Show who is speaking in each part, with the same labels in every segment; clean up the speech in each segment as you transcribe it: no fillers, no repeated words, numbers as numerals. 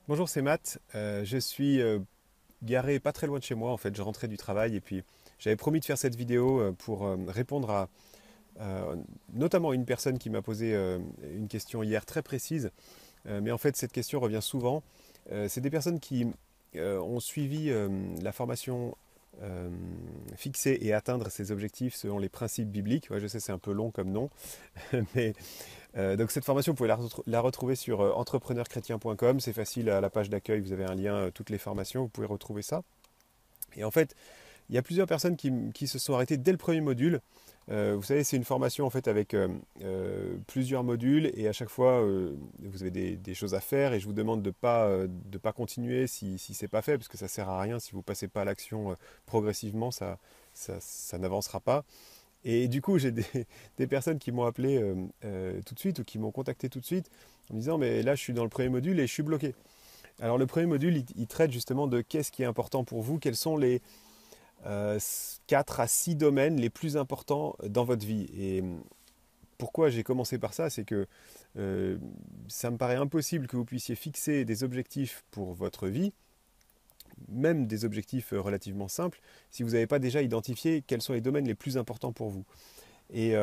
Speaker 1: Bonjour, c'est Matt. Je suis garé pas très loin de chez moi. En fait, je rentrais du travail et puis j'avais promis de faire cette vidéo pour répondre à euh, notamment une personne qui m'a posé une question hier très précise. Mais en fait, cette question revient souvent. C'est des personnes qui ont suivi la formation euh, fixer et atteindre ses objectifs selon les principes bibliques. Ouais, je sais, c'est un peu long comme nom, mais donc cette formation, vous pouvez la retrouver sur entrepreneurchrétien.com. C'est facile, à la page d'accueil, vous avez un lien, toutes les formations, vous pouvez retrouver ça. Et en fait, il y a plusieurs personnes qui se sont arrêtées dès le premier module. Vous savez, c'est une formation en fait avec plusieurs modules et à chaque fois, vous avez des choses à faire et je vous demande de pas continuer si ce n'est pas fait parce que ça ne sert à rien. Si vous ne passez pas à l'action progressivement, ça n'avancera pas. Et du coup, j'ai des personnes qui m'ont appelé tout de suite ou qui m'ont contacté tout de suite en me disant mais là je suis dans le premier module et je suis bloqué. Alors le premier module, il traite justement de qu'est-ce qui est important pour vous, quels sont les 4 à 6 domaines les plus importants dans votre vie. Et pourquoi j'ai commencé par ça, c'est que euh, ça me paraît impossible que vous puissiez fixer des objectifs pour votre vie, même des objectifs relativement simples, si vous n'avez pas déjà identifié quels sont les domaines les plus importants pour vous. Et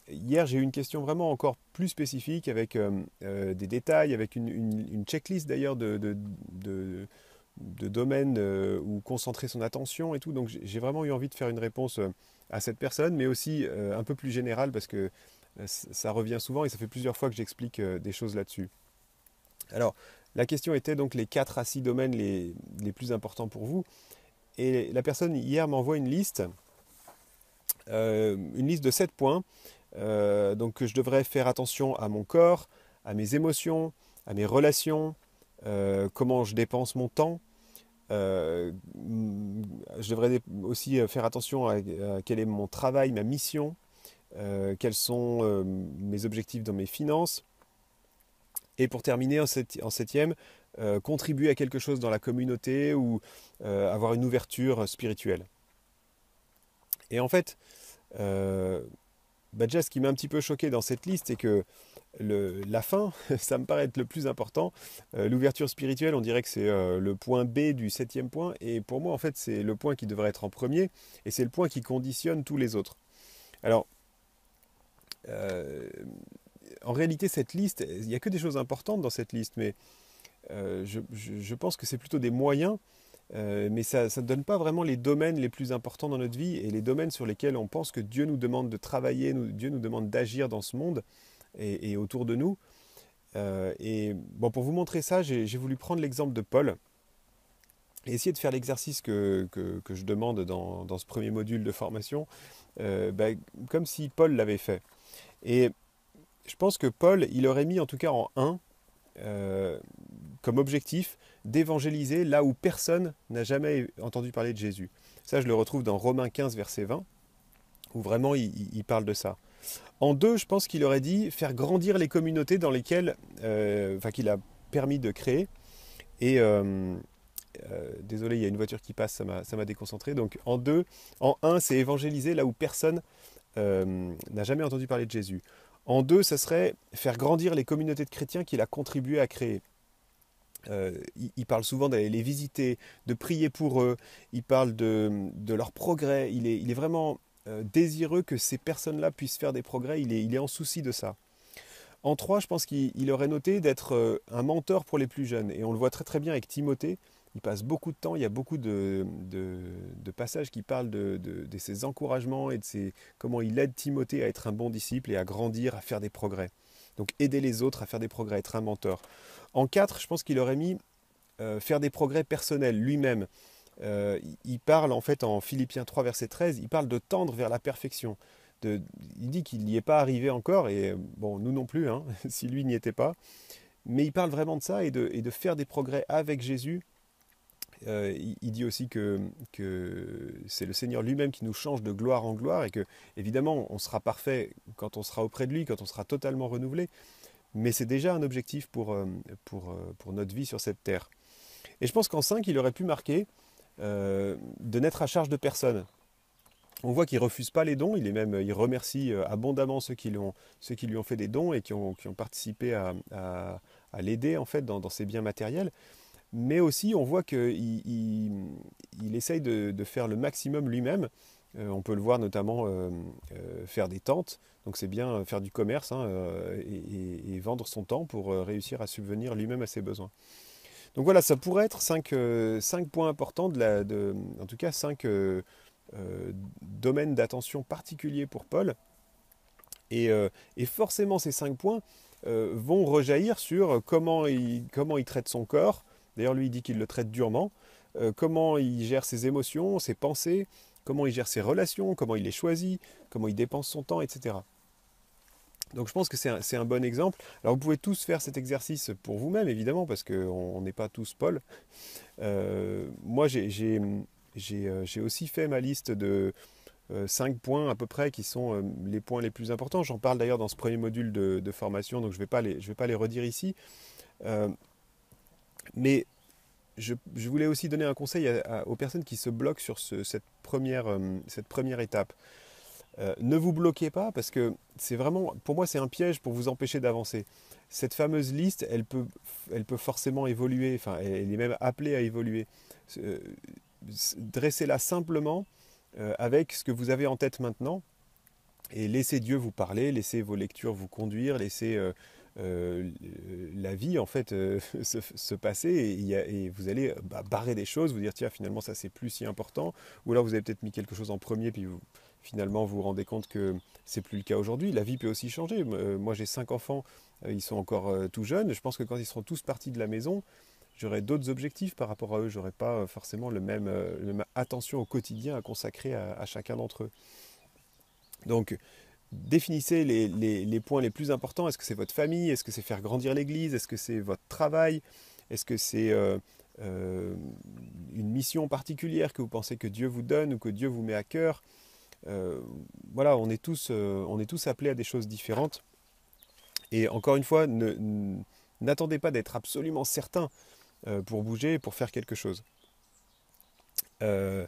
Speaker 1: hier, j'ai eu une question vraiment encore plus spécifique avec des détails, avec une checklist d'ailleurs de domaines où concentrer son attention et tout. Donc j'ai vraiment eu envie de faire une réponse à cette personne, mais aussi un peu plus générale parce que ça revient souvent et ça fait plusieurs fois que j'explique des choses là-dessus. Alors, la question était donc les 4 à 6 domaines les plus importants pour vous. Et la personne hier m'envoie une liste de 7 points. Donc que je devrais faire attention à mon corps, à mes émotions, à mes relations, comment je dépense mon temps. Je devrais aussi faire attention à quel est mon travail, ma mission, quels sont mes objectifs dans mes finances. Et pour terminer en septième, contribuer à quelque chose dans la communauté ou avoir une ouverture spirituelle. Et en fait, euh, bah déjà, ce qui m'a un petit peu choqué dans cette liste, c'est que la fin, ça me paraît être le plus important. L'ouverture spirituelle, on dirait que c'est le point B du septième point. Et pour moi, en fait, c'est le point qui devrait être en premier. Et c'est le point qui conditionne tous les autres. Alors, euh, en réalité, cette liste, il n'y a que des choses importantes dans cette liste. Mais je pense que c'est plutôt des moyens. Mais ça ne donne pas vraiment les domaines les plus importants dans notre vie et les domaines sur lesquels on pense que Dieu nous demande de travailler, Dieu nous demande d'agir dans ce monde et autour de nous. Et bon, pour vous montrer ça, j'ai voulu prendre l'exemple de Paul et essayer de faire l'exercice que je demande dans ce premier module de formation, bah, comme si Paul l'avait fait. Et je pense que Paul, il aurait mis en tout cas en un euh, comme objectif d'évangéliser là où personne n'a jamais entendu parler de Jésus. Ça, je le retrouve dans Romains 15, verset 20, où vraiment il parle de ça. En deux, je pense qu'il aurait dit faire grandir les communautés dans lesquelles, enfin, qu'il a permis de créer. Et désolé, il y a une voiture qui passe, ça m'a déconcentré. Donc en deux, en un, c'est évangéliser là où personne n'a jamais entendu parler de Jésus. En deux, ça serait faire grandir les communautés de chrétiens qu'il a contribué à créer. Il parle souvent d'aller les visiter, de prier pour eux, il parle de leur progrès, il est vraiment désireux que ces personnes-là puissent faire des progrès, il est en souci de ça. En trois, je pense qu'il aurait noté d'être un mentor pour les plus jeunes, et on le voit très très bien avec Timothée, il passe beaucoup de temps, il y a beaucoup de passages qui parlent de ses encouragements et de comment il aide Timothée à être un bon disciple et à grandir, à faire des progrès. Donc aider les autres à faire des progrès, être un mentor. En 4, je pense qu'il aurait mis faire des progrès personnels lui-même. Il parle en fait en Philippiens 3, verset 13, il parle de tendre vers la perfection. Il dit qu'il n'y est pas arrivé encore, et bon, nous non plus, hein, si lui n'y était pas. Mais il parle vraiment de ça et de faire des progrès avec Jésus. Il dit aussi que c'est le Seigneur lui-même qui nous change de gloire en gloire et que, évidemment, on sera parfait quand on sera auprès de lui, quand on sera totalement renouvelé. Mais c'est déjà un objectif pour notre vie sur cette terre. Et je pense qu'en 5, il aurait pu marquer de n'être à charge de personne. On voit qu'il ne refuse pas les dons, il remercie abondamment ceux qui lui ont fait des dons et qui ont participé à l'aider en fait dans ses biens matériels. Mais aussi, on voit qu'il essaye de faire le maximum lui-même. On peut le voir notamment faire des tentes. Donc c'est bien faire du commerce hein, et vendre son temps pour réussir à subvenir lui-même à ses besoins. Donc voilà, ça pourrait être cinq points importants, en tout cas cinq domaines d'attention particuliers pour Paul. Et forcément, ces 5 points vont rejaillir sur comment il traite son corps. D'ailleurs, lui, il dit qu'il le traite durement. Comment il gère ses émotions, ses pensées, comment il gère ses relations, comment il les choisit, comment il dépense son temps, etc. Donc je pense que c'est un bon exemple. Alors vous pouvez tous faire cet exercice pour vous-même, évidemment, parce qu'on n'est pas tous Paul. Moi, j'ai aussi fait ma liste de 5 points à peu près qui sont les points les plus importants. J'en parle d'ailleurs dans ce premier module de formation, donc je ne vais pas les redire ici. Euh, mais je voulais aussi donner un conseil aux personnes qui se bloquent sur cette première étape. Ne vous bloquez pas parce que c'est vraiment, pour moi, c'est un piège pour vous empêcher d'avancer. Cette fameuse liste, elle peut forcément évoluer, enfin, elle est même appelée à évoluer. Euh, Dressez-la simplement avec ce que vous avez en tête maintenant et laissez Dieu vous parler, laissez vos lectures vous conduire, laissez la vie en fait se passer et vous allez barrer des choses, vous dire tiens finalement ça c'est plus si important, ou alors vous avez peut-être mis quelque chose en premier puis finalement vous vous rendez compte que c'est plus le cas aujourd'hui. La vie peut aussi changer. Moi j'ai 5 enfants, ils sont encore tout jeunes. Je pense que quand ils seront tous partis de la maison, j'aurai d'autres objectifs par rapport à eux. J'aurai pas forcément le même attention au quotidien à consacrer à chacun d'entre eux. Donc définissez les points les plus importants. Est-ce que c'est votre famille? Est-ce que c'est faire grandir l'Église? Est-ce que c'est votre travail? Est-ce que c'est euh, une mission particulière que vous pensez que Dieu vous donne ou que Dieu vous met à cœur? Euh, voilà, on est tous appelés à des choses différentes. Et encore une fois, n'attendez pas d'être absolument certain pour bouger, pour faire quelque chose. Euh,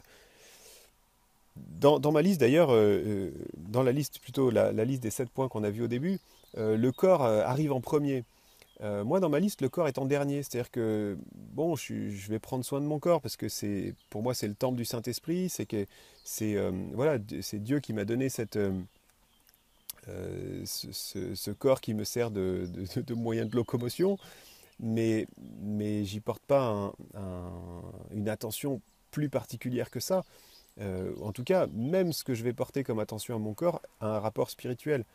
Speaker 1: dans ma liste d'ailleurs, dans la liste plutôt, la liste des 7 points qu'on a vu au début, le corps arrive en premier. Moi, dans ma liste, le corps est en dernier. C'est-à-dire que, bon, je vais prendre soin de mon corps parce que pour moi, c'est le temple du Saint-Esprit. Voilà, c'est Dieu qui m'a donné ce corps qui me sert de moyen de locomotion. Mais j'y porte pas une attention plus particulière que ça. En tout cas, même ce que je vais porter comme attention à mon corps a un rapport spirituel.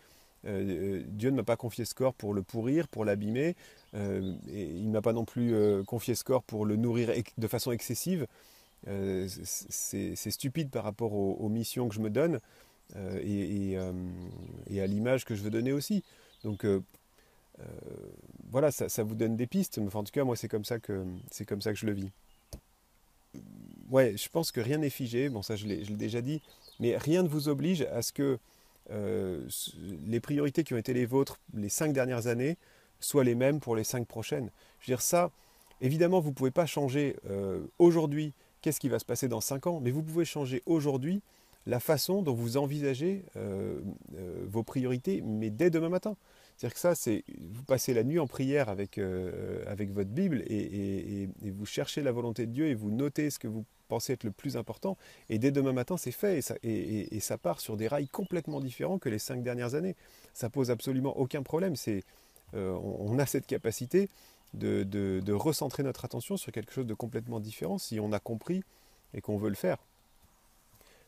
Speaker 1: Dieu ne m'a pas confié ce corps pour le pourrir, pour l'abîmer, et il ne m'a pas non plus confié ce corps pour le nourrir de façon excessive. C'est stupide par rapport aux missions que je me donne et à l'image que je veux donner aussi. Donc voilà, ça vous donne des pistes, mais enfin, en tout cas, moi, c'est comme ça que je le vis. Ouais, je pense que rien n'est figé, bon ça je l'ai déjà dit, mais rien ne vous oblige à ce que les priorités qui ont été les vôtres les 5 dernières années soient les mêmes pour les 5 prochaines. Je veux dire ça, évidemment vous ne pouvez pas changer aujourd'hui qu'est-ce qui va se passer dans 5 ans, mais vous pouvez changer aujourd'hui la façon dont vous envisagez vos priorités, mais dès demain matin. C'est-à-dire que ça, c'est vous passez la nuit en prière avec votre Bible et vous cherchez la volonté de Dieu et vous notez ce que vous pensez être le plus important. Et dès demain matin, c'est fait et ça part sur des rails complètement différents que les 5 dernières années. Ça pose absolument aucun problème. On a cette capacité de recentrer notre attention sur quelque chose de complètement différent si on a compris et qu'on veut le faire.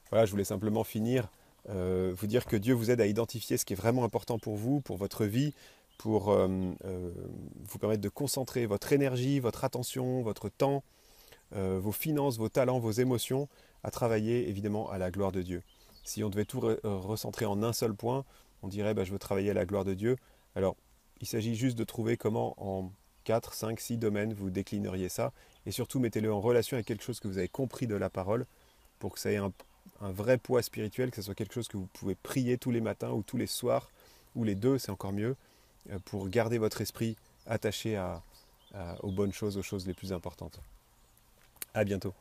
Speaker 1: Voilà, je voulais simplement finir, vous dire que Dieu vous aide à identifier ce qui est vraiment important pour vous, pour votre vie, pour vous permettre de concentrer votre énergie, votre attention, votre temps, vos finances, vos talents, vos émotions, à travailler évidemment à la gloire de Dieu. Si on devait tout recentrer en un seul point, on dirait je veux travailler à la gloire de Dieu. Alors, il s'agit juste de trouver comment en 4, 5, 6 domaines vous déclineriez ça, et surtout mettez-le en relation avec quelque chose que vous avez compris de la parole, pour que ça ait un vrai poids spirituel, que ce soit quelque chose que vous pouvez prier tous les matins ou tous les soirs, ou les deux, c'est encore mieux, pour garder votre esprit attaché aux bonnes choses, aux choses les plus importantes. À bientôt.